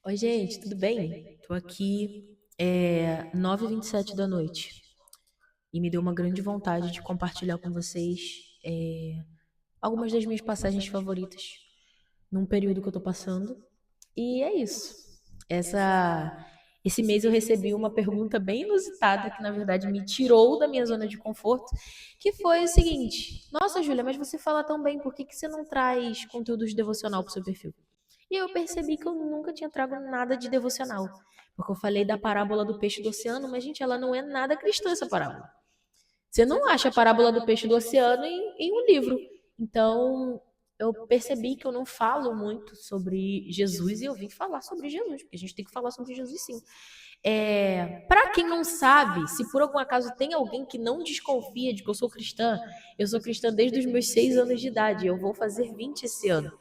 Oi, gente, tudo bem? Tô aqui, 9h27 da noite e me deu uma grande vontade de compartilhar com vocês algumas das minhas passagens favoritas num período que eu tô passando. E é isso. Essa, esse mês eu recebi uma pergunta bem inusitada que, na verdade, me tirou da minha zona de conforto, que foi o seguinte: Nossa, Júlia, mas você fala tão bem, por que que você não traz conteúdo de devocional pro seu perfil? E eu percebi que eu nunca tinha trago nada de devocional. Porque eu falei da parábola do peixe do oceano, mas, gente, ela não é nada cristã, essa parábola. Você não acha a parábola do peixe do oceano em um livro. Então, eu percebi que eu não falo muito sobre Jesus e eu vim falar sobre Jesus, porque a gente tem que falar sobre Jesus sim. Para quem não sabe, se por algum acaso tem alguém que não desconfia de que eu sou cristã desde os meus 6 anos de idade. Eu vou fazer 20 esse ano.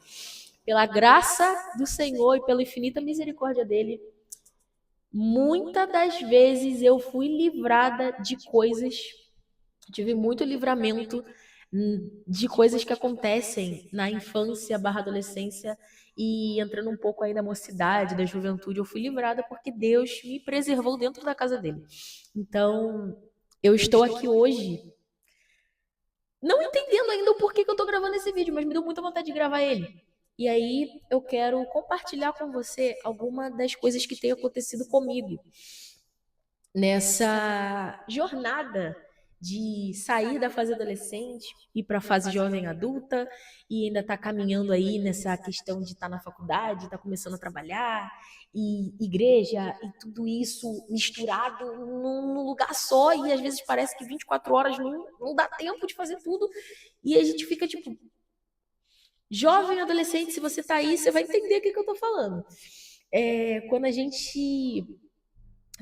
Pela graça do Senhor e pela infinita misericórdia dele, muitas das vezes eu fui livrada de coisas, tive muito livramento de coisas que acontecem na infância barra adolescência e entrando um pouco aí da mocidade, da juventude, eu fui livrada porque Deus me preservou dentro da casa dele. Então, eu estou aqui hoje não entendendo ainda o porquê que eu tô gravando esse vídeo, mas me deu muita vontade de gravar ele. E aí eu quero compartilhar com você alguma das coisas que tem acontecido comigo nessa jornada de sair da fase adolescente, ir para a fase jovem adulta e ainda tá caminhando aí nessa questão de estar na faculdade, tá começando a trabalhar e igreja e tudo isso misturado num lugar só e às vezes parece que 24 horas não dá tempo de fazer tudo e a gente fica tipo, jovem adolescente, se você tá aí, você vai entender o que eu tô falando. Quando a gente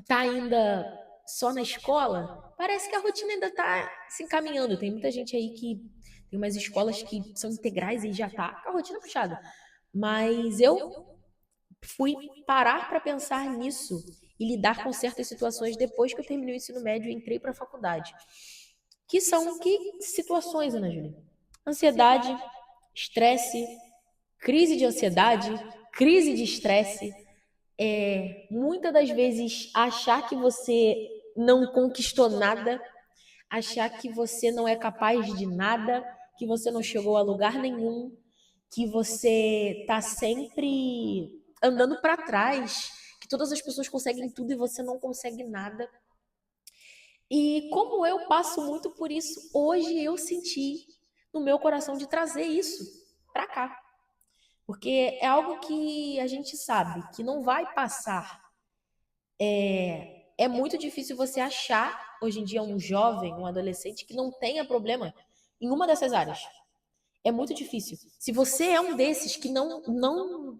tá ainda só na escola, parece que a rotina ainda tá se encaminhando. Tem muita gente aí que tem umas escolas que são integrais e já tá com a rotina puxada. Mas eu fui parar para pensar nisso e lidar com certas situações depois que eu terminei o ensino médio e entrei para a faculdade. Que são que situações, Ana Júlia? Ansiedade, estresse, crise de ansiedade, crise de estresse, muitas das vezes achar que você não conquistou nada, achar que você não é capaz de nada, que você não chegou a lugar nenhum, que você tá sempre andando para trás, que todas as pessoas conseguem tudo e você não consegue nada. E como eu passo muito por isso, hoje eu senti no meu coração de trazer isso para cá. Porque é algo que a gente sabe que não vai passar. É muito difícil você achar, hoje em dia, um jovem, um adolescente que não tenha problema em uma dessas áreas. É muito difícil. Se você é um desses que não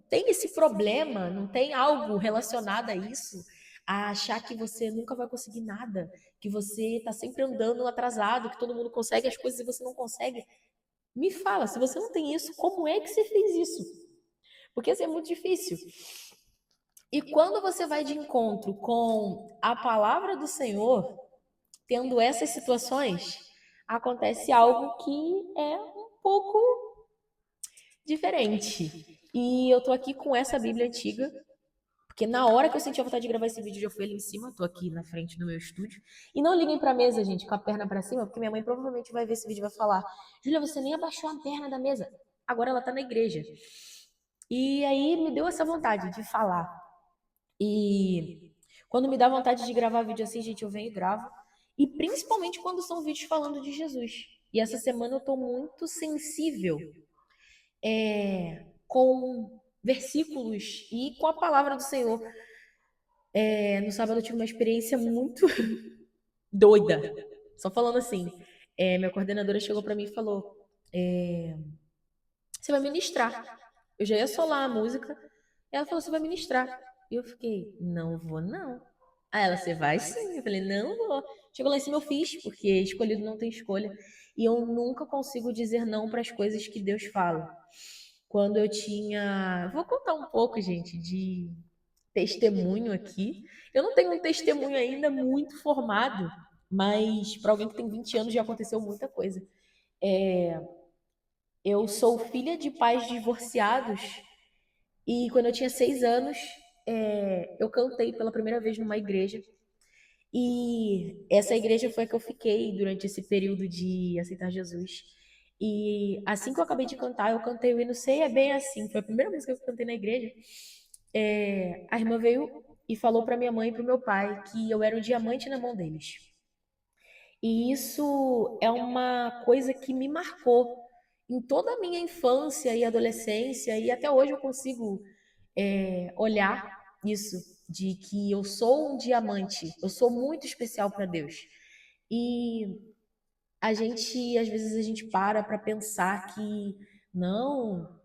tem esse problema, não tem algo relacionado a isso, a achar que você nunca vai conseguir nada, que você está sempre andando atrasado, que todo mundo consegue as coisas e você não consegue, me fala, se você não tem isso, como é que você fez isso? Porque assim, é muito difícil. E quando você vai de encontro com a palavra do Senhor, tendo essas situações, acontece algo que é um pouco diferente. E eu tô aqui com essa Bíblia antiga, porque na hora que eu senti a vontade de gravar esse vídeo, eu já fui ali em cima, tô aqui na frente do meu estúdio. E não liguem pra mesa, gente, com a perna pra cima, porque minha mãe provavelmente vai ver esse vídeo e vai falar: Júlia, você nem abaixou a perna da mesa. Agora ela tá na igreja. E aí me deu essa vontade de falar. E quando me dá vontade de gravar vídeo assim, gente, eu venho e gravo. E principalmente quando são vídeos falando de Jesus. E essa semana eu tô muito sensível com versículos e com a palavra do Senhor. No sábado eu tive uma experiência muito doida. Só falando assim, minha coordenadora chegou pra mim e falou: Você vai ministrar. Eu já ia solar a música. E ela falou: Você vai ministrar. E eu fiquei: Não vou, não. Aí ela: Você vai sim. Eu falei: Não vou. Chegou lá em cima, eu fiz, porque escolhido não tem escolha. E eu nunca consigo dizer não para as coisas que Deus fala. Quando eu tinha. Vou contar um pouco, gente, de testemunho aqui. Eu não tenho um testemunho ainda muito formado, mas para alguém que tem 20 anos já aconteceu muita coisa. Eu sou filha de pais divorciados E quando eu tinha 6 anos, eu cantei pela primeira vez numa igreja. E essa igreja foi a que eu fiquei durante esse período de aceitar Jesus. E assim que eu acabei de cantar, eu cantei o hino Sei é Bem Assim. Foi a primeira música que eu cantei na igreja. A irmã veio e falou para minha mãe e para o meu pai que eu era um diamante na mão deles. E isso é uma coisa que me marcou em toda a minha infância e adolescência, e até hoje eu consigo olhar isso, de que eu sou um diamante, eu sou muito especial para Deus. E às vezes a gente para pensar que não,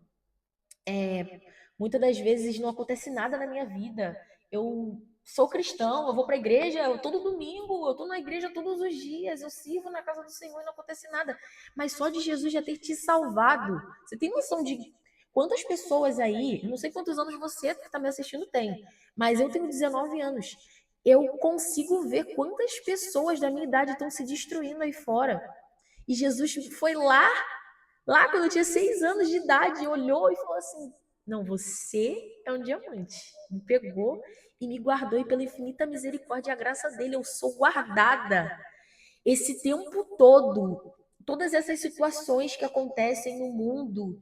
muitas das vezes não acontece nada na minha vida. Eu sou cristão, eu vou para a igreja todo domingo, eu estou na igreja todos os dias, eu sirvo na casa do Senhor e não acontece nada. Mas só de Jesus já ter te salvado. Você tem noção de quantas pessoas aí, eu não sei quantos anos você que está me assistindo tem, mas eu tenho 19 anos. Eu consigo ver quantas pessoas da minha idade estão se destruindo aí fora. E Jesus foi lá quando eu tinha 6 anos de idade, olhou e falou assim: Não, você é um diamante. Me pegou e me guardou, e pela infinita misericórdia e a graça dele, eu sou guardada. Esse tempo todo, todas essas situações que acontecem no mundo,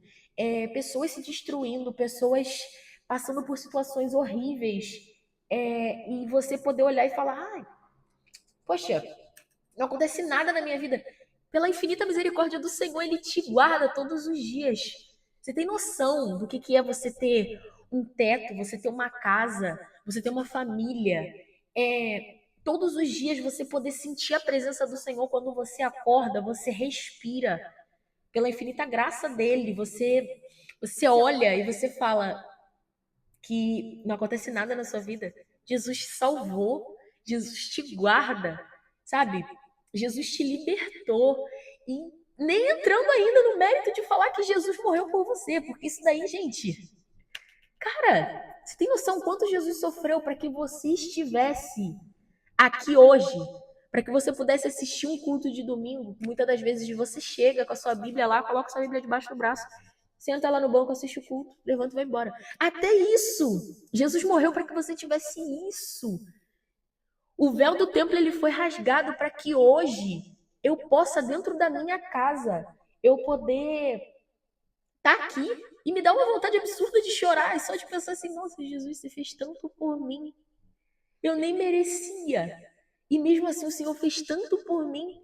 pessoas se destruindo, pessoas passando por situações horríveis, e você poder olhar e falar: Ai, poxa, não acontece nada na minha vida. Pela infinita misericórdia do Senhor, Ele te guarda todos os dias. Você tem noção do que é você ter um teto, você ter uma casa, você ter uma família? Todos os dias você poder sentir a presença do Senhor quando você acorda, você respira. Pela infinita graça dele, você olha e você fala que não acontece nada na sua vida. Jesus te salvou, Jesus te guarda, sabe? Jesus te libertou. E nem entrando ainda no mérito de falar que Jesus morreu por você, porque isso daí, gente, cara, você tem noção quanto Jesus sofreu para que você estivesse aqui hoje? Para que você pudesse assistir um culto de domingo? Muitas das vezes você chega com a sua Bíblia lá, coloca a sua Bíblia debaixo do braço, senta lá no banco, assiste o culto, levanta e vai embora. Até isso! Jesus morreu para que você tivesse isso. O véu do templo ele foi rasgado para que hoje eu possa, dentro da minha casa, eu poder estar aqui e me dá uma vontade absurda de chorar, e só de pensar assim: nossa, Jesus, você fez tanto por mim. Eu nem merecia. E mesmo assim o Senhor fez tanto por mim.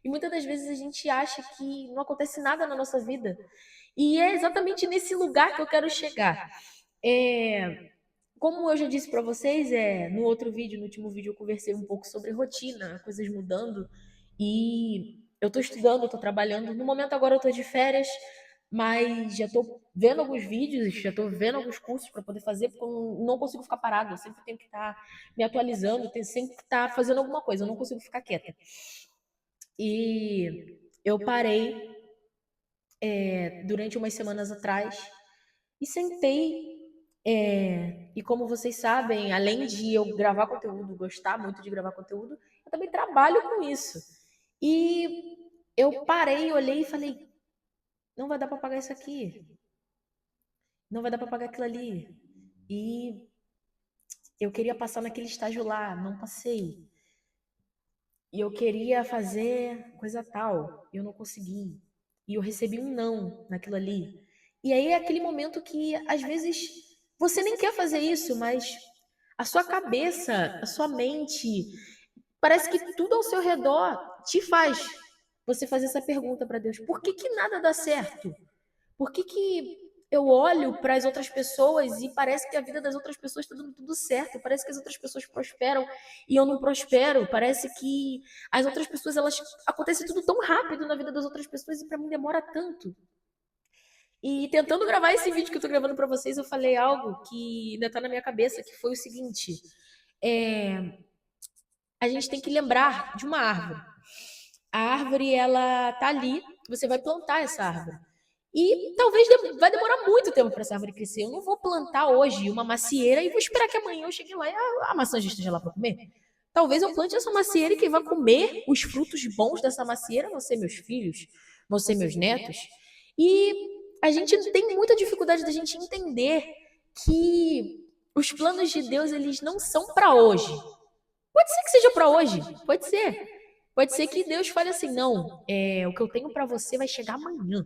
E muitas das vezes a gente acha que não acontece nada na nossa vida. E é exatamente nesse lugar que eu quero chegar. Como eu já disse para vocês, no outro vídeo, no último vídeo, eu conversei um pouco sobre rotina, coisas mudando. E eu estou estudando, estou trabalhando. No momento agora eu estou de férias, mas já estou vendo alguns vídeos, já estou vendo alguns cursos para poder fazer, porque eu não consigo ficar parada. Eu sempre tenho que estar me atualizando, tenho sempre que estar fazendo alguma coisa. Eu não consigo ficar quieta. E eu parei durante umas semanas atrás e sentei. E como vocês sabem, além de eu gravar conteúdo, gostar muito de gravar conteúdo, eu também trabalho com isso. E eu parei, olhei e falei: não vai dar para pagar isso aqui, não vai dar para pagar aquilo ali. E eu queria passar naquele estágio lá, não passei. E eu queria fazer coisa tal, e eu não consegui. E eu recebi um não naquilo ali. E aí é aquele momento que, às vezes, você nem quer fazer isso, mas a sua cabeça, a sua mente, parece que tudo ao seu redor te faz você fazer essa pergunta para Deus: por que que nada dá certo? Por que que eu olho para as outras pessoas e parece que a vida das outras pessoas está dando tudo certo? Parece que as outras pessoas prosperam e eu não prospero. Parece que as outras pessoas, elas acontece tudo tão rápido na vida das outras pessoas e para mim demora tanto. E tentando gravar esse vídeo que eu tô gravando para vocês, eu falei algo que ainda tá na minha cabeça, que foi o seguinte: a gente tem que lembrar de uma árvore. A árvore, ela tá ali, você vai plantar essa árvore. E talvez vai demorar muito tempo para essa árvore crescer. Eu não vou plantar hoje uma macieira e vou esperar que amanhã eu chegue lá e a maçã já esteja lá para comer. Talvez eu plante essa macieira e quem vai comer os frutos bons dessa macieira vão ser meus filhos, vão ser meus netos. E a gente tem muita dificuldade da gente entender que os planos de Deus, eles não são para hoje. Pode ser que seja para hoje, pode ser. Pode ser que Deus fale assim, não, o que eu tenho para você vai chegar amanhã.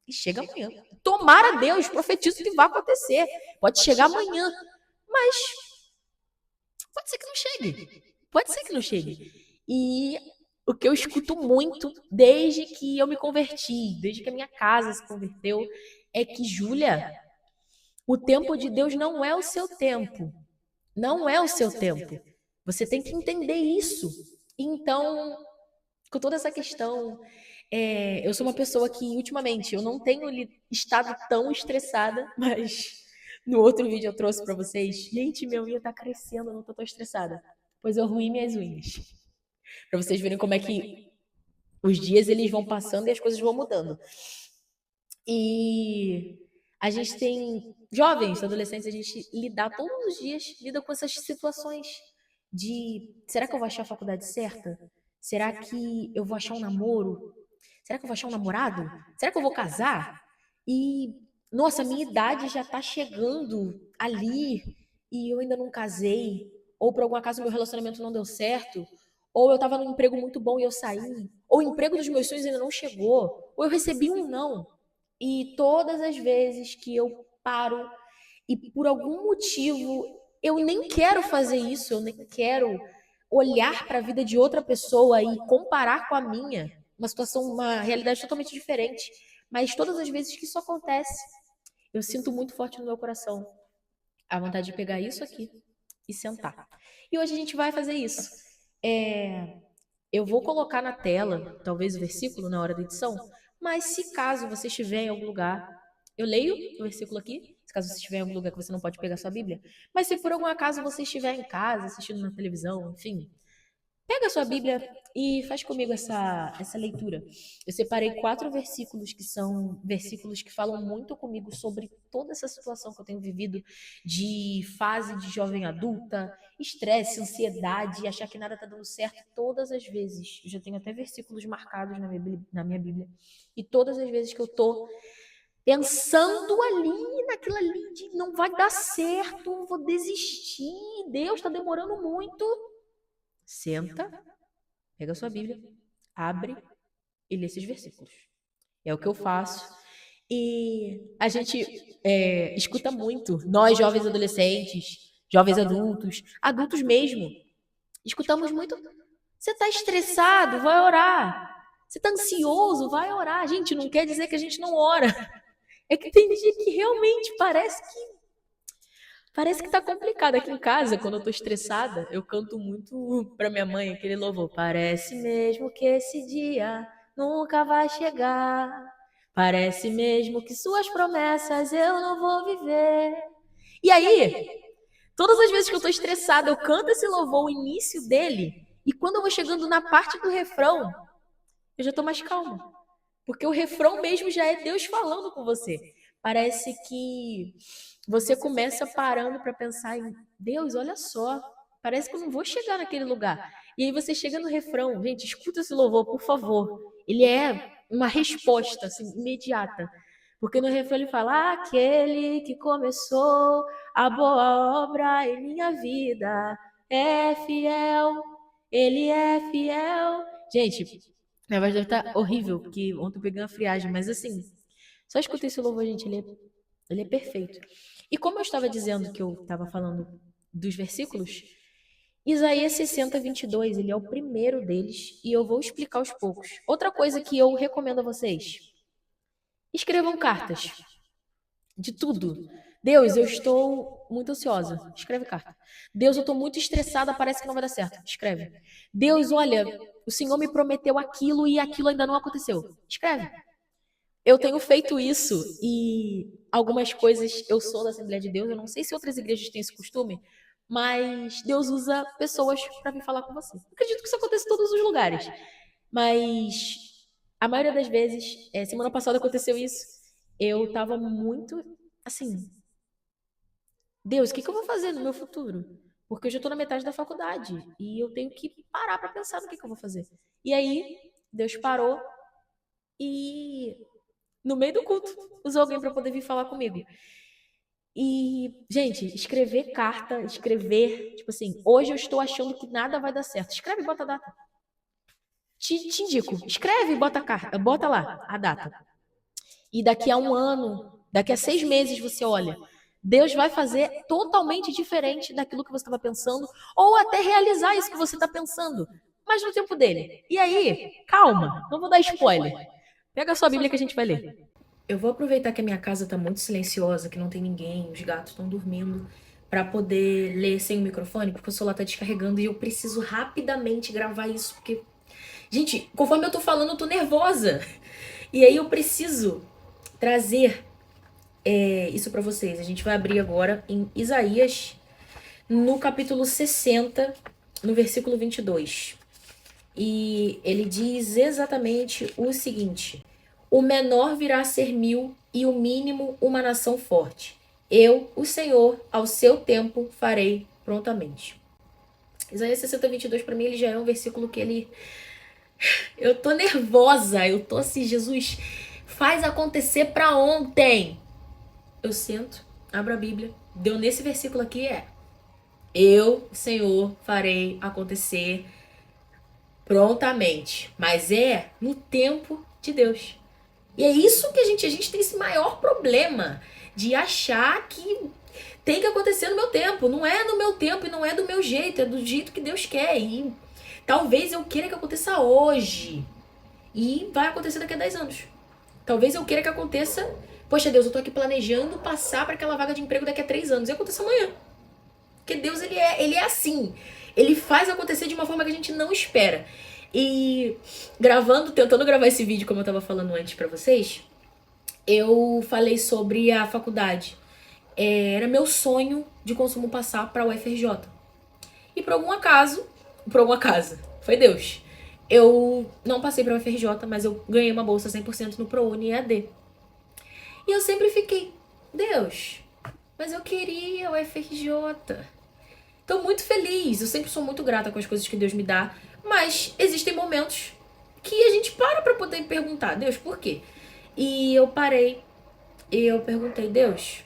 E chega amanhã. Tomara Deus, profetizo que vai acontecer. Pode chegar amanhã. Mas pode ser que não chegue. Pode ser que não chegue. E o que eu escuto muito desde que eu me converti, desde que a minha casa se converteu, é que, Júlia, o tempo de Deus não é o seu tempo. Não é o seu tempo. Você tem que entender isso. Então, com toda essa questão, eu sou uma pessoa que, ultimamente, eu não tenho estado tão estressada, mas no outro vídeo eu trouxe pra vocês. Gente, minha unha tá crescendo, eu não tô tão estressada. Pois eu ruí minhas unhas. Pra vocês verem como é que os dias eles vão passando e as coisas vão mudando. E a gente tem jovens, adolescentes, a gente lidar todos os dias, lida com essas situações de será que eu vou achar a faculdade certa? Será que eu vou achar um namoro? Será que eu vou achar um namorado? Será que eu vou casar? E, nossa, a minha idade já tá chegando ali e eu ainda não casei. Ou por algum acaso meu relacionamento não deu certo. Ou eu tava num emprego muito bom e eu saí. Ou o emprego dos meus sonhos ainda não chegou. Ou eu recebi um não. E todas as vezes que eu paro e por algum motivo eu nem quero fazer isso, eu nem quero olhar para a vida de outra pessoa e comparar com a minha, uma situação, uma realidade totalmente diferente. Mas todas as vezes que isso acontece, eu sinto muito forte no meu coração a vontade de pegar isso aqui e sentar. E hoje a gente vai fazer isso. Eu vou colocar na tela, talvez o versículo na hora da edição, mas se caso você estiver em algum lugar, eu leio o versículo aqui, se caso você estiver em algum lugar que você não pode pegar sua Bíblia, mas se por algum acaso você estiver em casa, assistindo na televisão, enfim, pega a sua Bíblia e faz comigo essa leitura. Eu separei 4 versículos que são versículos que falam muito comigo sobre toda essa situação que eu tenho vivido de fase de jovem adulta, estresse, ansiedade, achar que nada está dando certo todas as vezes. Eu já tenho até versículos marcados na minha Bíblia. E todas as vezes que eu tô pensando ali, naquilo ali, de não vai dar certo, vou desistir, Deus está demorando muito. Senta, pega a sua Bíblia, abre e lê esses versículos. É o que eu faço. E a gente escuta muito, nós jovens adolescentes, jovens adultos, adultos mesmo, escutamos muito. Você está estressado? Vai orar. Você está ansioso? Vai orar. Gente, não quer dizer que a gente não ora. É que tem dia que realmente parece que tá complicado. Aqui em casa, quando eu tô estressada, eu canto muito pra minha mãe aquele louvor. Parece mesmo que esse dia nunca vai chegar. Parece mesmo que suas promessas eu não vou viver. E aí, todas as vezes que eu tô estressada, eu canto esse louvor, o início dele, e quando eu vou chegando na parte do refrão, eu já tô mais calma. Porque o refrão mesmo já é Deus falando com você. Parece que você começa parando para pensar em Deus, olha só, parece que eu não vou chegar naquele lugar. E aí você chega no refrão, gente, escuta esse louvor, por favor. Ele é uma resposta assim, imediata. Porque no refrão ele fala: aquele que começou a boa obra em minha vida é fiel, ele é fiel. Gente, minha voz deve estar horrível, porque ontem eu peguei uma friagem, mas assim, só escuta esse louvor, gente, ele é perfeito. E como eu estava dizendo que eu estava falando dos versículos, Isaías 60, 22, ele é o primeiro deles, e eu vou explicar aos poucos. Outra coisa que eu recomendo a vocês, escrevam cartas de tudo. Deus, eu estou muito ansiosa. Escreve carta. Deus, eu estou muito estressada, parece que não vai dar certo. Escreve. Deus, olha, o Senhor me prometeu aquilo e aquilo ainda não aconteceu. Escreve. Eu tenho feito isso e algumas coisas, eu sou da Assembleia de Deus, eu não sei se outras igrejas têm esse costume, mas Deus usa pessoas para vir falar com você. Eu acredito que isso acontece em todos os lugares, mas a maioria das vezes, semana passada aconteceu isso, eu estava muito, assim, Deus, o que eu vou fazer no meu futuro? Porque eu já estou na metade da faculdade e eu tenho que parar para pensar no que eu vou fazer. E aí, Deus parou e no meio do culto, usou alguém para poder vir falar comigo. E, gente, escrever carta, escrever, tipo assim, hoje eu estou achando que nada vai dar certo. Escreve e bota a data. Te indico, escreve e bota, bota lá a data. E daqui a um ano, daqui a 6 meses, você olha. Deus vai fazer totalmente diferente daquilo que você estava pensando, ou até realizar isso que você está pensando, mas no tempo dele. E aí, calma, não vou dar spoiler. Pega a sua Bíblia que a gente vai ler. Eu vou aproveitar que a minha casa tá muito silenciosa, que não tem ninguém, os gatos estão dormindo, para poder ler sem o microfone, porque o celular tá descarregando e eu preciso rapidamente gravar isso, porque, gente, conforme eu tô falando, eu tô nervosa. E aí eu preciso trazer isso para vocês. A gente vai abrir agora em Isaías, no capítulo 60, no versículo 22. E ele diz exatamente o seguinte: o menor virá a ser 1000 e o mínimo uma nação forte. Eu, o Senhor, ao seu tempo farei prontamente. Isaías 60, 22, para mim, ele já é um versículo que ele... Eu tô nervosa, eu tô assim, Jesus, faz acontecer para ontem. Eu sento, abro a Bíblia, deu nesse versículo aqui, eu, Senhor, farei acontecer prontamente, mas é no tempo de Deus. E é isso que a gente tem esse maior problema de achar que tem que acontecer no meu tempo. Não é no meu tempo e não é do meu jeito, é do jeito que Deus quer. E talvez eu queira que aconteça hoje e vai acontecer daqui a 10 anos. Talvez eu queira que aconteça, poxa Deus, eu tô aqui planejando passar para aquela vaga de emprego daqui a 3 anos e aconteça amanhã. Porque Deus, ele é assim. Ele faz acontecer de uma forma que a gente não espera. E tentando gravar esse vídeo, como eu tava falando antes pra vocês, eu falei sobre a faculdade. Era meu sonho de consumo passar pra UFRJ. E por algum acaso, foi Deus. Eu não passei pra UFRJ, mas eu ganhei uma bolsa 100% no ProUni EAD. E eu sempre fiquei, Deus, mas eu queria UFRJ. Tô muito feliz, eu sempre sou muito grata com as coisas que Deus me dá, mas existem momentos que a gente para pra poder perguntar, Deus, por quê? E eu parei e eu perguntei, Deus,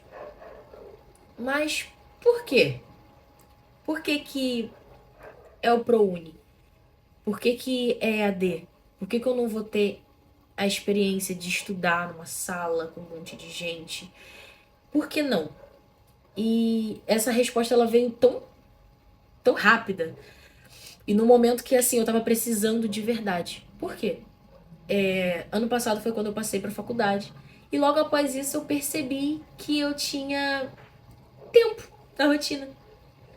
mas por quê? Por que que é o ProUni? Por que que é EAD? Por que que eu não vou ter a experiência de estudar numa sala com um monte de gente? Por que não? E essa resposta ela veio tão rápida. E no momento que assim eu tava precisando de verdade. Por quê? Ano passado foi quando eu passei pra faculdade. E logo após isso eu percebi que eu tinha tempo na rotina.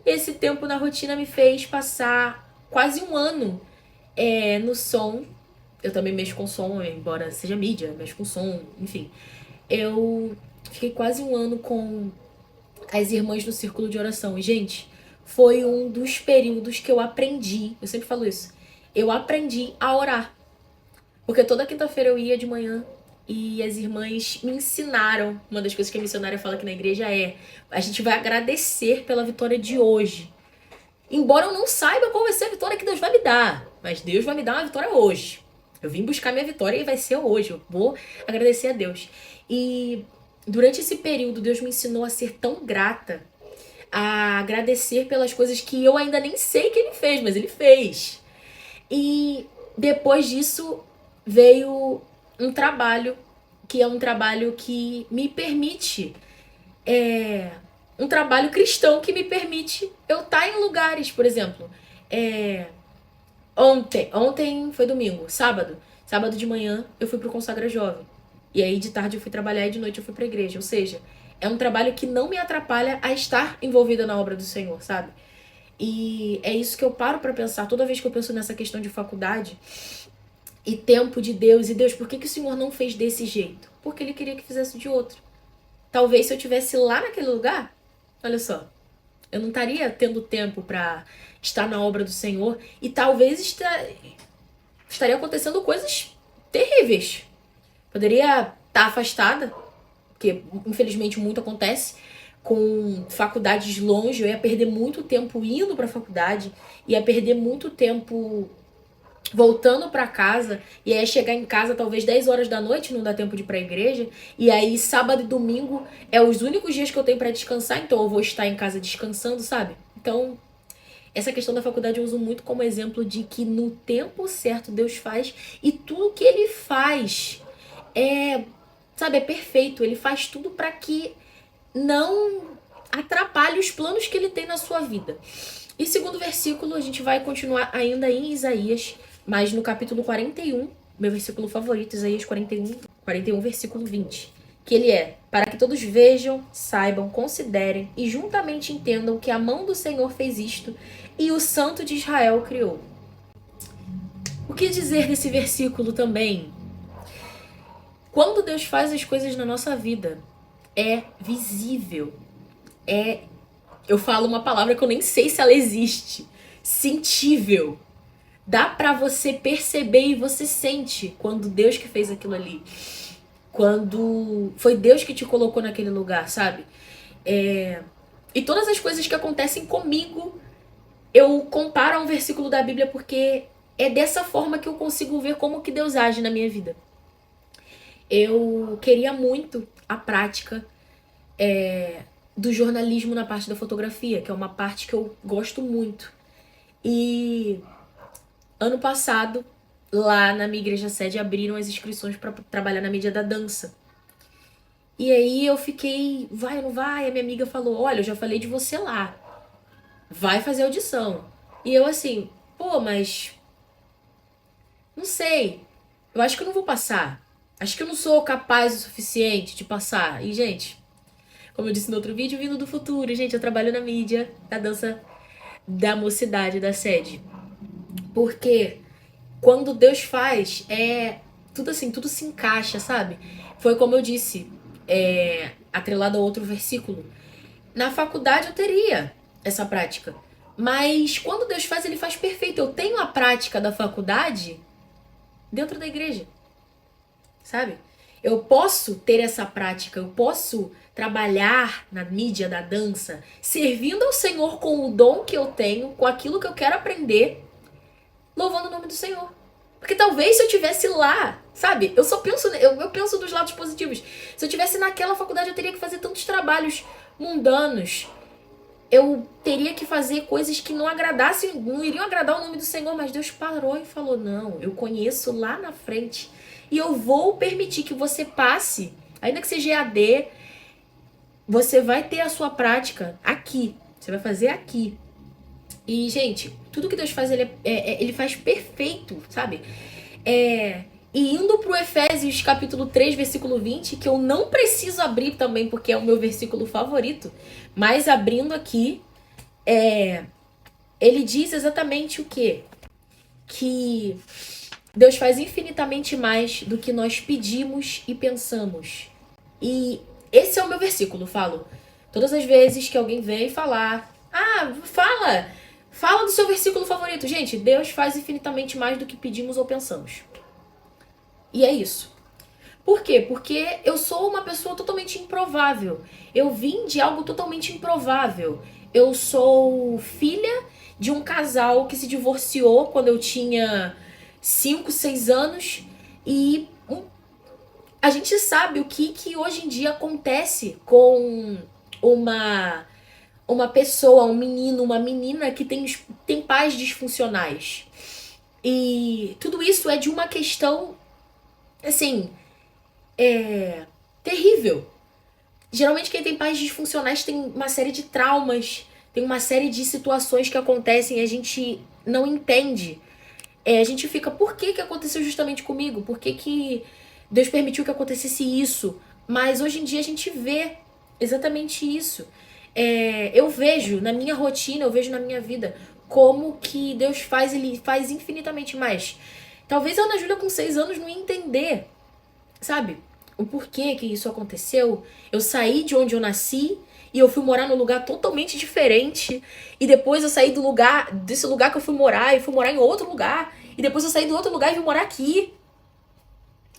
Esse tempo na rotina me fez passar quase um ano no som. Eu também mexo com som, embora seja mídia, mexo com som, enfim. Eu fiquei quase um ano com as irmãs no círculo de oração. E, gente, foi um dos períodos que eu aprendi, eu sempre falo isso, eu aprendi a orar. Porque toda quinta-feira eu ia de manhã e as irmãs me ensinaram. Uma das coisas que a missionária fala aqui na igreja a gente vai agradecer pela vitória de hoje. Embora eu não saiba qual vai ser a vitória que Deus vai me dar, mas Deus vai me dar uma vitória hoje. Eu vim buscar minha vitória e vai ser hoje. Eu vou agradecer a Deus. E durante esse período, Deus me ensinou a ser tão grata, a agradecer pelas coisas que eu ainda nem sei que Ele fez, mas Ele fez. E depois disso veio um trabalho, que é um trabalho que me permite, um trabalho cristão que me permite eu estar em lugares, por exemplo, ontem foi domingo, sábado de manhã eu fui pro Consagra Jovem, e aí de tarde eu fui trabalhar e de noite eu fui pra igreja, ou seja, é um trabalho que não me atrapalha a estar envolvida na obra do Senhor, sabe? E é isso que eu paro pra pensar, toda vez que eu penso nessa questão de faculdade, e tempo de Deus, e Deus, por que o Senhor não fez desse jeito? Porque Ele queria que fizesse de outro. Talvez se eu estivesse lá naquele lugar, olha só, eu não estaria tendo tempo para estar na obra do Senhor e talvez estaria acontecendo coisas terríveis. Poderia estar afastada, porque infelizmente muito acontece, com faculdades longe, eu ia perder muito tempo indo para a faculdade, ia perder muito tempo voltando pra casa, e aí chegar em casa talvez 10 horas da noite, não dá tempo de ir pra igreja, e aí sábado e domingo é os únicos dias que eu tenho pra descansar, então eu vou estar em casa descansando, sabe? Então, essa questão da faculdade eu uso muito como exemplo de que no tempo certo Deus faz, e tudo que ele faz é, sabe, é perfeito. Ele faz tudo pra que não atrapalhe os planos que ele tem na sua vida. E segundo versículo, a gente vai continuar ainda em Isaías, mas no capítulo 41, meu versículo favorito, Isaías 41, versículo 20. Que ele é: para que todos vejam, saibam, considerem e juntamente entendam que a mão do Senhor fez isto e o Santo de Israel criou. O que dizer desse versículo também? Quando Deus faz as coisas na nossa vida, é visível. Eu falo uma palavra que eu nem sei se ela existe. Sentível. Dá pra você perceber e você sente quando Deus que fez aquilo ali. Quando foi Deus que te colocou naquele lugar, sabe? E todas as coisas que acontecem comigo, eu comparo a um versículo da Bíblia porque é dessa forma que eu consigo ver como que Deus age na minha vida. Eu queria muito a prática do jornalismo na parte da fotografia, que é uma parte que eu gosto muito. E ano passado, lá na minha igreja sede, abriram as inscrições para trabalhar na mídia da dança. E aí eu fiquei, vai ou não vai? A minha amiga falou, olha, eu já falei de você lá. Vai fazer audição. E eu assim, pô, mas não sei. Eu acho que eu não vou passar. Acho que eu não sou capaz o suficiente de passar. E, gente, como eu disse no outro vídeo, vindo do futuro, gente, eu trabalho na mídia da dança da mocidade, da sede. Porque quando Deus faz, é tudo assim, tudo se encaixa, sabe? Foi como eu disse, atrelado a outro versículo. Na faculdade eu teria essa prática. Mas quando Deus faz, ele faz perfeito. Eu tenho a prática da faculdade dentro da igreja, sabe? Eu posso ter essa prática, eu posso trabalhar na mídia da dança, servindo ao Senhor com o dom que eu tenho, com aquilo que eu quero aprender, louvando o nome do Senhor. Porque talvez se eu tivesse lá, sabe? Eu só penso, eu penso dos lados positivos. Se eu tivesse naquela faculdade, eu teria que fazer tantos trabalhos mundanos. Eu teria que fazer coisas que não agradassem, não iriam agradar o nome do Senhor, mas Deus parou e falou: não, eu conheço lá na frente e eu vou permitir que você passe, ainda que seja EAD, você vai ter a sua prática aqui, você vai fazer aqui. E, gente, tudo que Deus faz, ele faz perfeito, sabe? E indo pro Efésios capítulo 3, versículo 20, que eu não preciso abrir também, porque é o meu versículo favorito, mas abrindo aqui, ele diz exatamente o quê? Que Deus faz infinitamente mais do que nós pedimos e pensamos. E esse é o meu versículo, falo. Todas as vezes que alguém vem falar, fala do seu versículo favorito. Gente, Deus faz infinitamente mais do que pedimos ou pensamos. E é isso. Por quê? Porque eu sou uma pessoa totalmente improvável. Eu vim de algo totalmente improvável. Eu sou filha de um casal que se divorciou quando eu tinha 5, 6 anos. E a gente sabe o que hoje em dia acontece com uma pessoa, um menino, uma menina que tem pais disfuncionais. E tudo isso é de uma questão, assim, terrível. Geralmente quem tem pais disfuncionais tem uma série de traumas, tem uma série de situações que acontecem e a gente não entende. A gente fica, por que aconteceu justamente comigo? Por que Deus permitiu que acontecesse isso? Mas hoje em dia a gente vê exatamente isso. Eu vejo na minha rotina, eu vejo na minha vida como que Deus faz, ele faz infinitamente mais. Talvez a Ana Júlia com 6 anos não ia entender, sabe? O porquê que isso aconteceu. Eu saí de onde eu nasci e eu fui morar num lugar totalmente diferente. E depois eu saí desse lugar que eu fui morar e fui morar em outro lugar. E depois eu saí do outro lugar e vim morar aqui.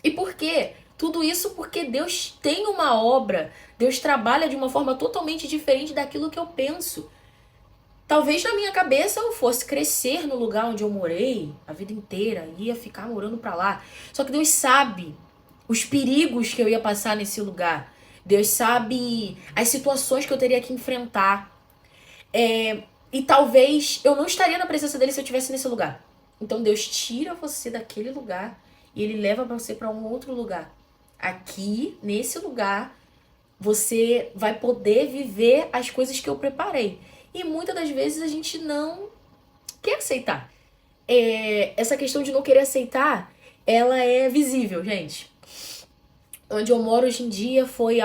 E por quê? Tudo isso porque Deus tem uma obra. Deus trabalha de uma forma totalmente diferente daquilo que eu penso. Talvez na minha cabeça eu fosse crescer no lugar onde eu morei a vida inteira, ia ficar morando pra lá. Só que Deus sabe os perigos que eu ia passar nesse lugar. Deus sabe as situações que eu teria que enfrentar. E talvez eu não estaria na presença dele se eu estivesse nesse lugar. Então Deus tira você daquele lugar e ele leva você para um outro lugar. Aqui, nesse lugar, você vai poder viver as coisas que eu preparei. E muitas das vezes a gente não quer aceitar. Essa questão de não querer aceitar, ela é visível, gente. Onde eu moro hoje em dia foi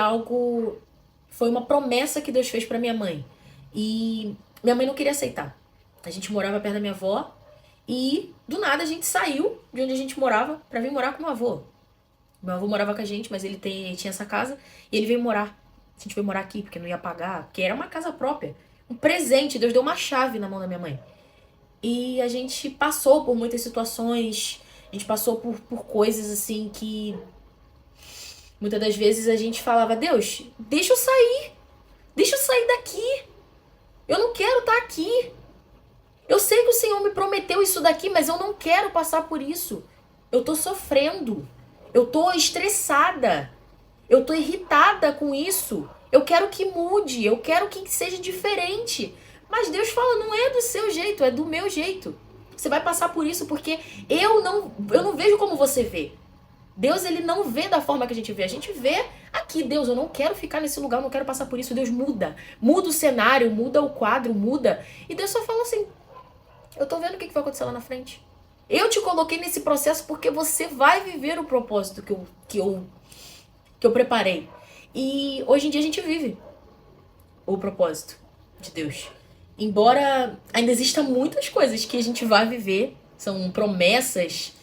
uma promessa que Deus fez para minha mãe. E minha mãe não queria aceitar. A gente morava perto da minha avó e do nada a gente saiu de onde a gente morava pra vir morar com o meu avô. Meu avô morava com a gente, mas ele tinha essa casa e ele veio morar. A gente veio morar aqui porque não ia pagar, porque era uma casa própria. Um presente, Deus deu uma chave na mão da minha mãe. E a gente passou por muitas situações, a gente passou por coisas assim que muitas das vezes a gente falava: Deus, deixa eu sair daqui. Eu não quero estar aqui. Eu sei que o Senhor me prometeu isso daqui, mas eu não quero passar por isso. Eu tô sofrendo. Eu tô estressada. Eu tô irritada com isso. Eu quero que mude. Eu quero que seja diferente. Mas Deus fala, não é do seu jeito, é do meu jeito. Você vai passar por isso porque eu não vejo como você vê. Deus, ele não vê da forma que a gente vê. A gente vê aqui, Deus, eu não quero ficar nesse lugar, eu não quero passar por isso. Deus muda. Muda o cenário, muda o quadro, muda. E Deus só fala assim, eu tô vendo o que vai acontecer lá na frente. Eu te coloquei nesse processo porque você vai viver o propósito que eu preparei. E hoje em dia a gente vive o propósito de Deus. Embora ainda existam muitas coisas que a gente vai viver, são promessas,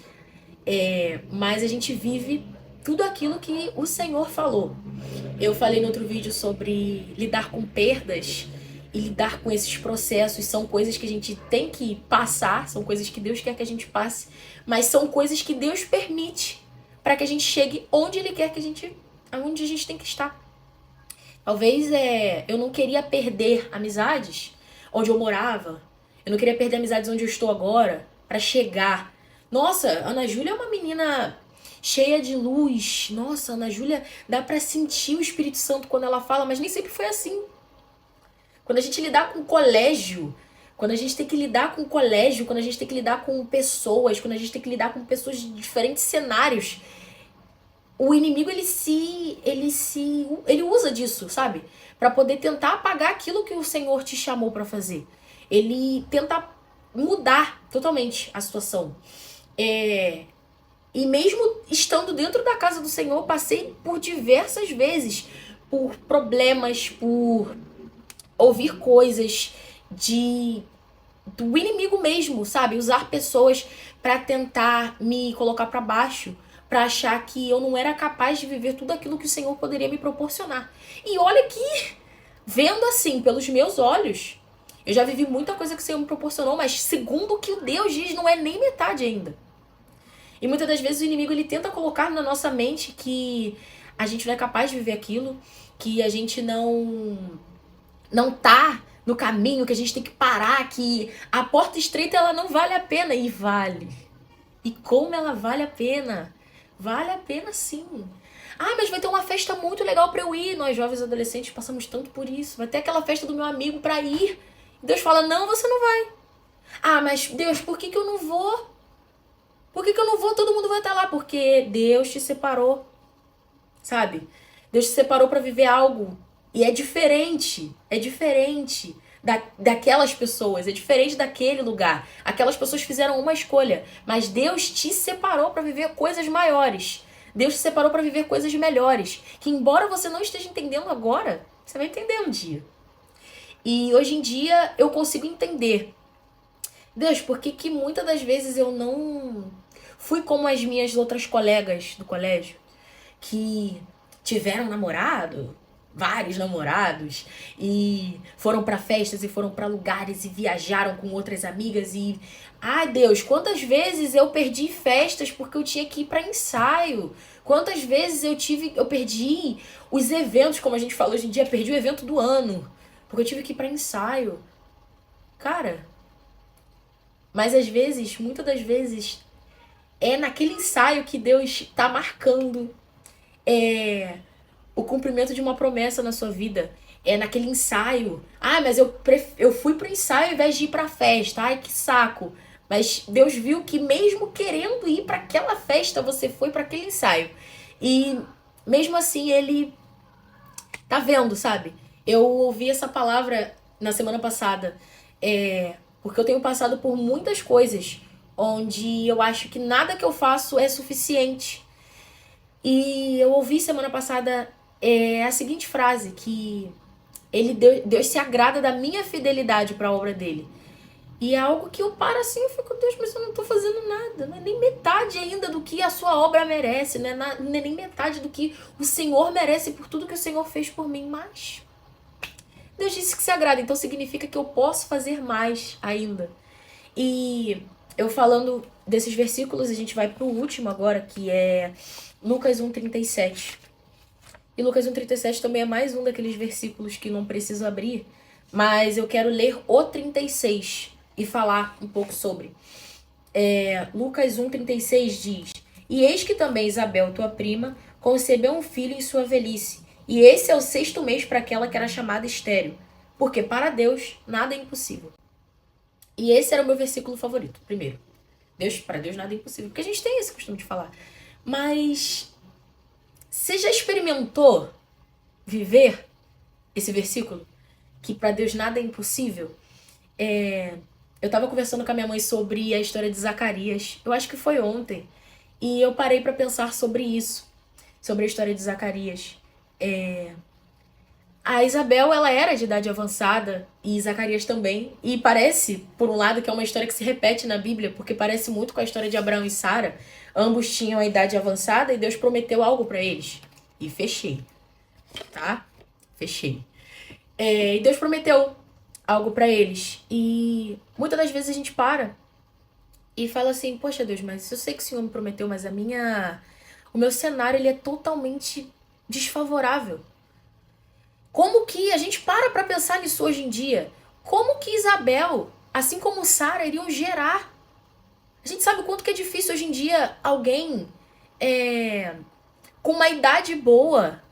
mas a gente vive tudo aquilo que o Senhor falou. Eu falei no outro vídeo sobre lidar com perdas e lidar com esses processos. São coisas que a gente tem que passar, são coisas que Deus quer que a gente passe, mas são coisas que Deus permite para que a gente chegue onde Ele quer que onde a gente tem que estar. Talvez eu não queria perder amizades onde eu morava, eu não queria perder amizades onde eu estou agora para chegar. Nossa, Ana Júlia é uma menina cheia de luz. Nossa, Ana Júlia, dá pra sentir o Espírito Santo quando ela fala, mas nem sempre foi assim. Quando a gente lidar com o colégio, quando a gente tem que lidar com o colégio, quando a gente tem que lidar com pessoas, quando a gente tem que lidar com pessoas de diferentes cenários, o inimigo ele usa disso, sabe? Pra poder tentar apagar aquilo que o Senhor te chamou pra fazer. Ele tenta mudar totalmente a situação. E mesmo estando dentro da casa do Senhor, passei por diversas vezes, por problemas, por ouvir coisas do inimigo mesmo, sabe? Usar pessoas pra tentar me colocar pra baixo, pra achar que eu não era capaz de viver tudo aquilo que o Senhor poderia me proporcionar. E olha que, vendo assim, pelos meus olhos, eu já vivi muita coisa que o Senhor me proporcionou, mas segundo o que Deus diz, não é nem metade ainda. E muitas das vezes o inimigo ele tenta colocar na nossa mente que a gente não é capaz de viver aquilo, que a gente não tá no caminho, que a gente tem que parar, que a porta estreita ela não vale a pena. E vale. E como ela vale a pena? Vale a pena sim. Ah, mas vai ter uma festa muito legal pra eu ir. Nós jovens adolescentes passamos tanto por isso. Vai ter aquela festa do meu amigo pra ir. E Deus fala, não, você não vai. Ah, mas Deus, por que eu não vou? Por que eu não vou? Todo mundo vai estar lá. Porque Deus te separou. Sabe? Deus te separou pra viver algo. E é diferente. É diferente daquelas pessoas. É diferente daquele lugar. Aquelas pessoas fizeram uma escolha. Mas Deus te separou pra viver coisas maiores. Deus te separou pra viver coisas melhores. Que embora você não esteja entendendo agora, você vai entender um dia. E hoje em dia eu consigo entender. Deus, por que muitas das vezes eu não fui como as minhas outras colegas do colégio, que tiveram namorado, vários namorados, e foram pra festas e foram pra lugares e viajaram com outras amigas e... Ai, Deus, quantas vezes eu perdi festas porque eu tinha que ir pra ensaio? Quantas vezes eu perdi os eventos, como a gente fala hoje em dia, perdi o evento do ano, porque eu tive que ir pra ensaio. Cara, mas às vezes, muitas das vezes, é naquele ensaio que Deus tá marcando o cumprimento de uma promessa na sua vida. É naquele ensaio. Ah, mas eu fui pro ensaio ao invés de ir pra festa. Ai, que saco. Mas Deus viu que mesmo querendo ir para aquela festa, você foi para aquele ensaio. E mesmo assim, ele tá vendo, sabe? Eu ouvi essa palavra na semana passada. Porque eu tenho passado por muitas coisas onde eu acho que nada que eu faço é suficiente. E eu ouvi semana passada a seguinte frase, que Deus se agrada da minha fidelidade para a obra dele. E é algo que eu paro assim, eu fico, Deus, mas eu não tô fazendo nada. Não é nem metade ainda do que a sua obra merece. Não é nem metade do que o Senhor merece por tudo que o Senhor fez por mim. Mas Deus disse que se agrada, então significa que eu posso fazer mais ainda. E eu falando desses versículos, a gente vai pro último agora, que é Lucas 1:37. E Lucas 1:37 também é mais um daqueles versículos que não preciso abrir, mas eu quero ler o 36 e falar um pouco sobre. Lucas 1:36 diz: E eis que também Isabel, tua prima, concebeu um filho em sua velhice, e esse é o 6º mês para aquela que era chamada estéril, porque para Deus nada é impossível. E esse era o meu versículo favorito, primeiro. Para Deus nada é impossível, porque a gente tem esse costume de falar. Mas você já experimentou viver esse versículo? Que para Deus nada é impossível? Eu tava conversando com a minha mãe sobre a história de Zacarias. Eu acho que foi ontem. E eu parei para pensar sobre isso. Sobre a história de Zacarias. A Isabel, ela era de idade avançada. E Zacarias também. E parece, por um lado, que é uma história que se repete na Bíblia. Porque parece muito com a história de Abraão e Sara. Ambos tinham a idade avançada e Deus prometeu algo para eles. E fechei. Tá? Fechei. E Deus prometeu algo pra eles. E muitas das vezes a gente para e fala assim, poxa Deus, mas eu sei que o Senhor me prometeu, mas o meu cenário ele é totalmente desfavorável. Como que a gente para pra pensar nisso hoje em dia? Como que Isabel, assim como Sara, iriam gerar? A gente sabe o quanto que é difícil hoje em dia alguém com uma idade boa.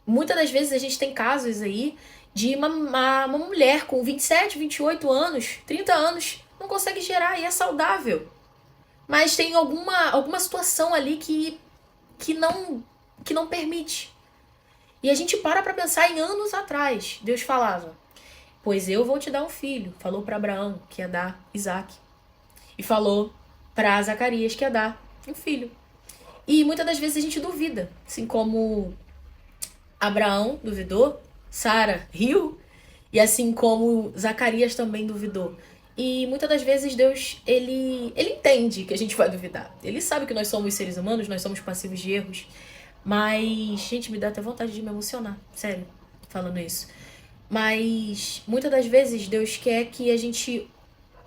Muitas das vezes a gente tem casos aí de uma mulher com 27, 28 anos, 30 anos, não consegue gerar e é saudável. Mas tem alguma situação ali que não permite. E a gente para pra pensar em anos atrás. Deus falava, pois eu vou te dar um filho. Falou para Abraão que ia dar Isaac. E falou para Zacarias que ia dar um filho. E muitas das vezes a gente duvida. Assim como Abraão duvidou, Sara riu, e assim como Zacarias também duvidou. E muitas das vezes Deus, ele entende que a gente vai duvidar. Ele sabe que nós somos seres humanos, nós somos passivos de erros. Mas, gente, me dá até vontade de me emocionar, sério, falando isso. Mas muitas das vezes Deus quer que a gente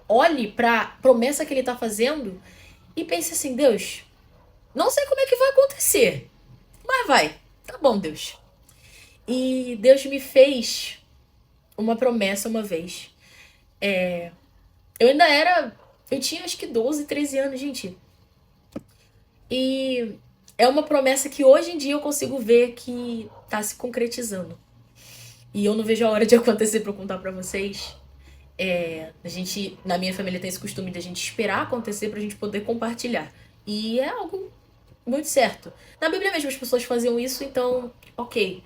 olhe pra promessa que ele tá fazendo e pense assim, Deus, não sei como é que vai acontecer, mas vai. Tá bom, Deus. E Deus me fez uma promessa uma vez. Eu ainda era. Eu tinha acho que 12, 13 anos, gente. E é uma promessa que hoje em dia eu consigo ver que tá se concretizando. E eu não vejo a hora de acontecer pra eu contar pra vocês. A gente, na minha família, tem esse costume de a gente esperar acontecer pra gente poder compartilhar. E é algo muito certo. Na Bíblia mesmo as pessoas faziam isso, então, ok.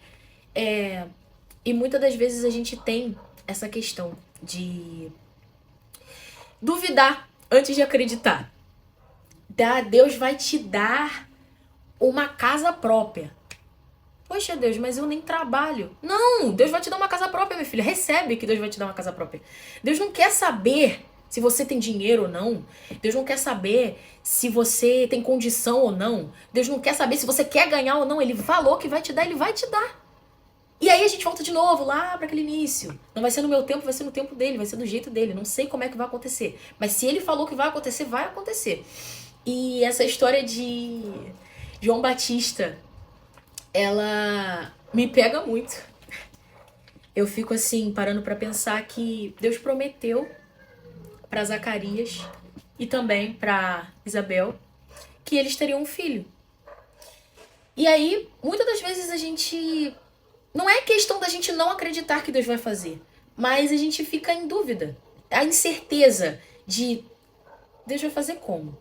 E muitas das vezes a gente tem essa questão de duvidar antes de acreditar. Deus vai te dar uma casa própria. Poxa, Deus, mas eu nem trabalho. Não, Deus vai te dar uma casa própria, minha filha. Recebe que Deus vai te dar uma casa própria. Deus não quer saber se você tem dinheiro ou não. Deus não quer saber se você tem condição ou não. Deus não quer saber se você quer ganhar ou não. Ele falou que vai te dar, ele vai te dar. E aí a gente volta de novo lá para aquele início. Não vai ser no meu tempo, vai ser no tempo dele, vai ser do jeito dele. Não sei como é que vai acontecer. Mas se ele falou que vai acontecer, vai acontecer. E essa história de João Batista, ela me pega muito. eu fico assim, parando pra pensar que Deus prometeu pra Zacarias e também pra Isabel que eles teriam um filho. E aí, muitas das vezes a gente... Não é questão da gente não acreditar que Deus vai fazer, mas a gente fica em dúvida. A incerteza de Deus vai fazer como?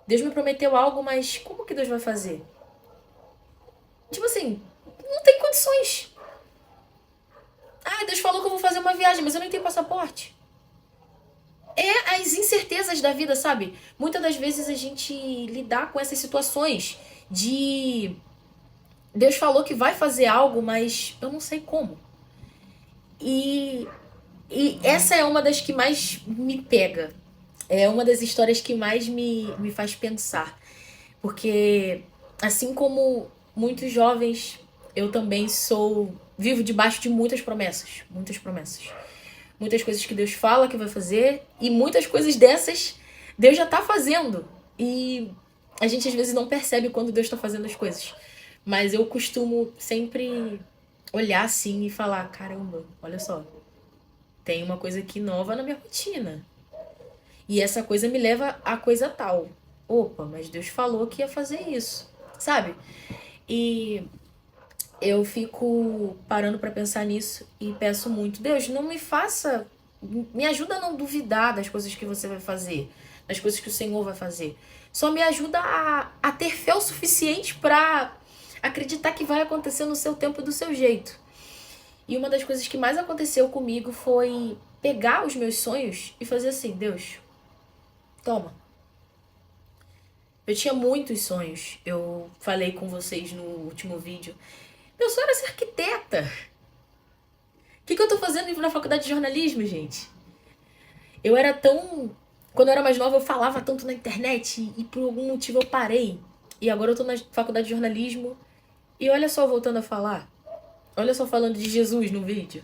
Deus me prometeu algo, mas como que Deus vai fazer? Tipo assim, não tem condições. Ah, Deus falou que eu vou fazer uma viagem, mas eu nem tenho passaporte. É as incertezas da vida, sabe? Muitas das vezes a gente lidar com essas situações de Deus falou que vai fazer algo, mas eu não sei como. E, e essa é uma das que mais me pega. É uma das histórias que mais me faz pensar. Porque, assim como muitos jovens, eu também vivo debaixo de muitas promessas. Muitas promessas. Muitas coisas que Deus fala que vai fazer. E muitas coisas dessas Deus já tá fazendo. E a gente às vezes não percebe quando Deus tá fazendo as coisas. Mas eu costumo sempre olhar assim e falar: caramba, olha só, tem uma coisa aqui nova na minha rotina. E essa coisa me leva a coisa tal. Opa, mas Deus falou que ia fazer isso, sabe? E eu fico parando pra pensar nisso e peço muito: Deus, não me faça, me ajuda a não duvidar das coisas que você vai fazer, das coisas que o Senhor vai fazer. Só me ajuda a ter fé o suficiente pra acreditar que vai acontecer no seu tempo e do seu jeito. E uma das coisas que mais aconteceu comigo foi pegar os meus sonhos e fazer assim: Deus, toma. Eu tinha muitos sonhos. Eu falei com vocês no último vídeo. Meu sonho era ser arquiteta. O que eu tô fazendo na faculdade de jornalismo, gente? Eu era tão... Quando eu era mais nova, eu falava tanto na internet e por algum motivo eu parei. E agora eu tô na faculdade de jornalismo e olha só, voltando a falar. Olha só, falando de Jesus no vídeo.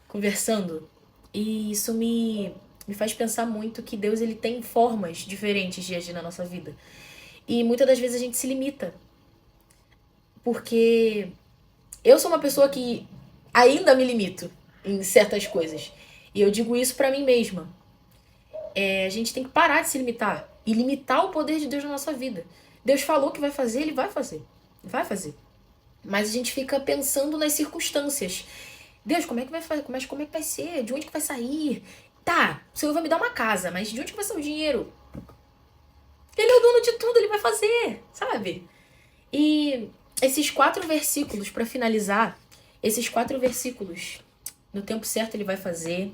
Conversando. E isso me faz pensar muito que Deus ele tem formas diferentes de agir na nossa vida. E muitas das vezes a gente se limita. Porque eu sou uma pessoa que ainda me limito em certas coisas. E eu digo isso pra mim mesma. A gente tem que parar de se limitar e limitar o poder de Deus na nossa vida. Deus falou que vai fazer, ele vai fazer. Vai fazer. Mas a gente fica pensando nas circunstâncias. Deus, como é que vai fazer? Como é que vai ser? De onde que vai sair? Tá, o Senhor vai me dar uma casa, mas de onde que vai ser o dinheiro? Ele é o dono de tudo, ele vai fazer, sabe? E esses 4 versículos, pra finalizar, esses 4 versículos, no tempo certo ele vai fazer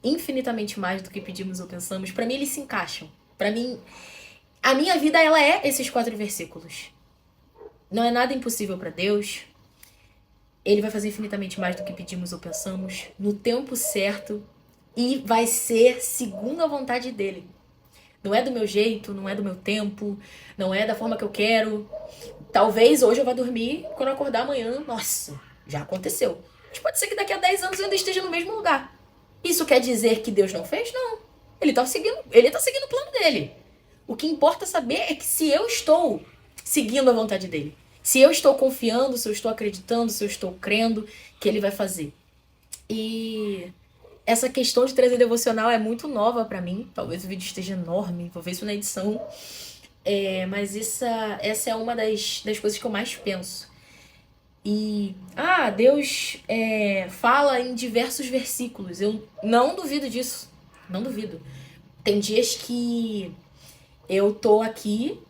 infinitamente mais do que pedimos ou pensamos. Pra mim eles se encaixam. Pra mim, a minha vida ela é esses 4 versículos. Não é nada impossível pra Deus. Ele vai fazer infinitamente mais do que pedimos ou pensamos, no tempo certo, e vai ser segundo a vontade dele. Não é do meu jeito, não é do meu tempo, não é da forma que eu quero. Talvez hoje eu vá dormir, quando eu acordar amanhã, nossa, já aconteceu. Mas pode ser que daqui a 10 anos eu ainda esteja no mesmo lugar. Isso quer dizer que Deus não fez? Não. Ele tá seguindo o plano dele. O que importa saber é que se eu estou seguindo a vontade dele, se eu estou confiando, se eu estou acreditando, se eu estou crendo que ele vai fazer. E essa questão de trazer devocional é muito nova pra mim. Talvez o vídeo esteja enorme, vou ver isso na edição. Mas essa é uma das coisas que eu mais penso. E, Deus fala em diversos versículos. Eu não duvido disso. Não duvido. Tem dias que eu tô aqui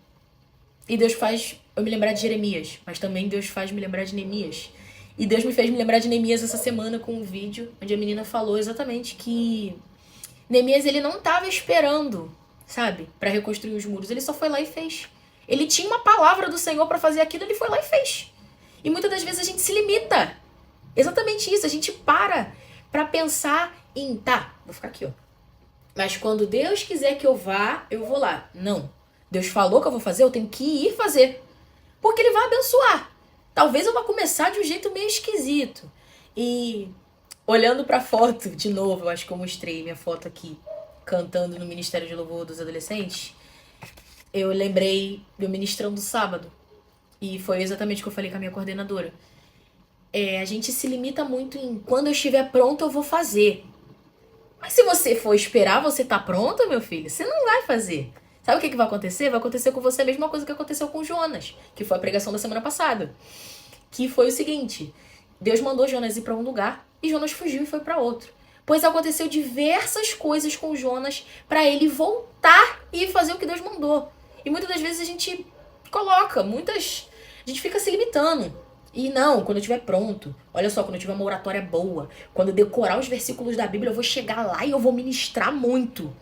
e Deus faz eu me lembrar de Jeremias, mas também Deus faz me lembrar de Neemias. E Deus me fez me lembrar de Neemias essa semana com um vídeo onde a menina falou exatamente que Neemias ele não tava esperando, sabe, pra reconstruir os muros. Ele só foi lá e fez. Ele tinha uma palavra do Senhor pra fazer aquilo, ele foi lá e fez. E muitas das vezes a gente se limita. Exatamente isso, a gente para pra pensar em, tá, vou ficar aqui, ó. Mas quando Deus quiser que eu vá, eu vou lá. Não. Deus falou que eu vou fazer, eu tenho que ir fazer. Porque ele vai abençoar. Talvez eu vá começar de um jeito meio esquisito. E olhando pra foto, de novo, eu acho que eu mostrei minha foto aqui, cantando no Ministério de Louvor dos Adolescentes, eu lembrei do ministrando sábado. E foi exatamente o que eu falei com a minha coordenadora. a gente se limita muito em quando eu estiver pronto eu vou fazer. Mas se você for esperar você tá pronto, meu filho, você não vai fazer. Sabe o que vai acontecer? Vai acontecer com você a mesma coisa que aconteceu com Jonas, que foi a pregação da semana passada. Que foi o seguinte: Deus mandou Jonas ir para um lugar e Jonas fugiu e foi para outro. Pois aconteceu diversas coisas com Jonas para ele voltar e fazer o que Deus mandou. E muitas das vezes a gente a gente fica se limitando. E não, quando eu estiver pronto, olha só, quando eu tiver uma oratória boa, quando eu decorar os versículos da Bíblia, eu vou chegar lá e eu vou ministrar muito.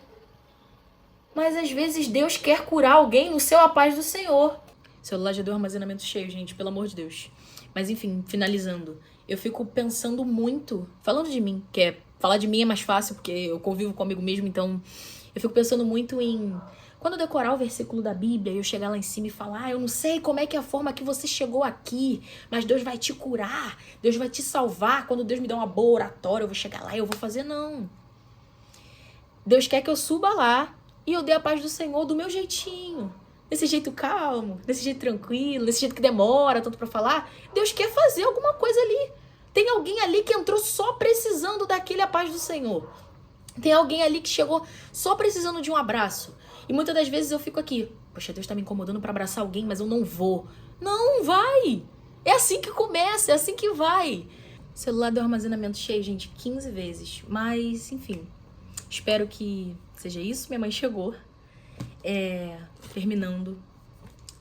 Mas às vezes Deus quer curar alguém no céu, a paz do Senhor. O celular já deu armazenamento cheio, gente, pelo amor de Deus. Mas enfim, finalizando, eu fico pensando muito, falando de mim, falar de mim é mais fácil porque eu convivo comigo mesmo, então eu fico pensando muito em quando eu decorar o versículo da Bíblia e eu chegar lá em cima e falar, eu não sei como é que é a forma que você chegou aqui, mas Deus vai te curar, Deus vai te salvar, quando Deus me der uma boa oratória, eu vou chegar lá e eu vou fazer, não. Deus quer que eu suba lá e eu dê a paz do Senhor do meu jeitinho. Desse jeito calmo, desse jeito tranquilo, desse jeito que demora tanto pra falar. Deus quer fazer alguma coisa ali. Tem alguém ali que entrou só precisando daquele a paz do Senhor. Tem alguém ali que chegou só precisando de um abraço. E muitas das vezes eu fico aqui, poxa, Deus tá me incomodando pra abraçar alguém, mas eu não vou. Não, vai! É assim que começa, é assim que vai. O celular deu armazenamento cheio, gente, 15 vezes. Mas, enfim, espero que seja isso. Minha mãe chegou. Terminando.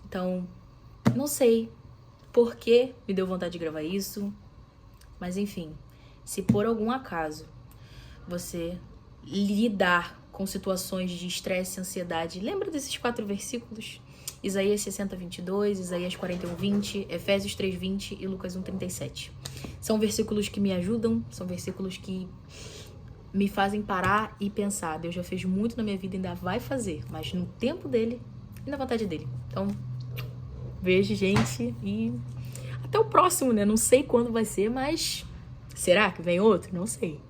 Então, não sei por que me deu vontade de gravar isso. Mas, enfim, se por algum acaso você lidar com situações de estresse e ansiedade, lembra desses 4 versículos? Isaías 60, 22, Isaías 41, 20, Efésios 3, 20 e Lucas 1, 37. São versículos que me ajudam, são versículos que me fazem parar e pensar. Deus já fez muito na minha vida e ainda vai fazer, mas no tempo dele e na vontade dele. Então, beijo, gente, e até o próximo, né? Não sei quando vai ser, mas será que vem outro? Não sei.